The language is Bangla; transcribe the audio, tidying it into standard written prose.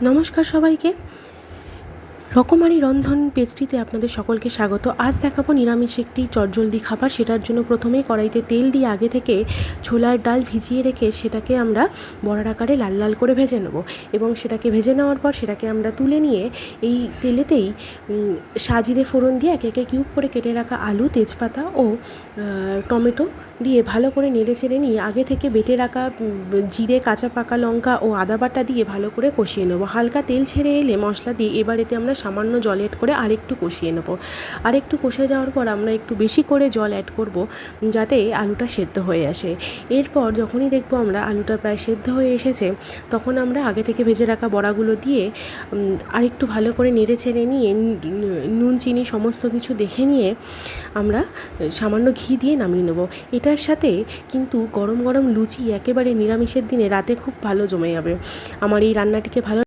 নমস্কার সবাইকে। রকমারি রন্ধন পেজটিতে আপনাদের সকলকে স্বাগত। আজ দেখাবো নিরামিষ একটি চটজলদি খাবার। সেটার জন্য প্রথমেই কড়াইতে তেল দিয়ে আগে থেকে ছোলার ডাল ভিজিয়ে রেখে সেটাকে আমরা বড়ার আকারে লাল লাল করে ভেজে নেব এবং সেটাকে ভেজে নেওয়ার পর সেটাকে আমরা তুলে নিয়ে এই তেলেতেই সাজিরে ফোড়ন দিয়ে একে একে কিউব করে কেটে রাখা আলু, তেজপাতা ও টমেটো দিয়ে ভালো করে নেড়ে চেড়ে নিয়ে আগে থেকে বেটে রাখা জিরে, কাঁচা পাকা লঙ্কা ও আদা বাটা দিয়ে ভালো করে কষিয়ে নেব। হালকা তেল ছেড়ে এলে মশলা দিয়ে এবার এতে আমরা সামান্য জল অ্যাড করে আরেকটু কষিয়ে নেব। আরেকটু কষে যাওয়ার পর আমরা একটু বেশি করে জল অ্যাড করব যাতে আলুটা সেদ্ধ হয়ে আসে। এরপর যখনই দেখব আমরা আলুটা প্রায় সেদ্ধ হয়ে এসেছে তখন আমরা আগে থেকে ভেজে রাখা বড়াগুলো দিয়ে আরেকটু ভালো করে নেড়ে ছেড়ে নিয়ে নুন চিনি সমস্ত কিছু দেখে নিয়ে আমরা সামান্য ঘি দিয়ে নামিয়ে নেব। এটার সাথে কিন্তু গরম গরম লুচি একেবারে নিরামিষের দিনে রাতে খুব ভালো জমে যাবে। আমার এই রান্নাটিকে ভালো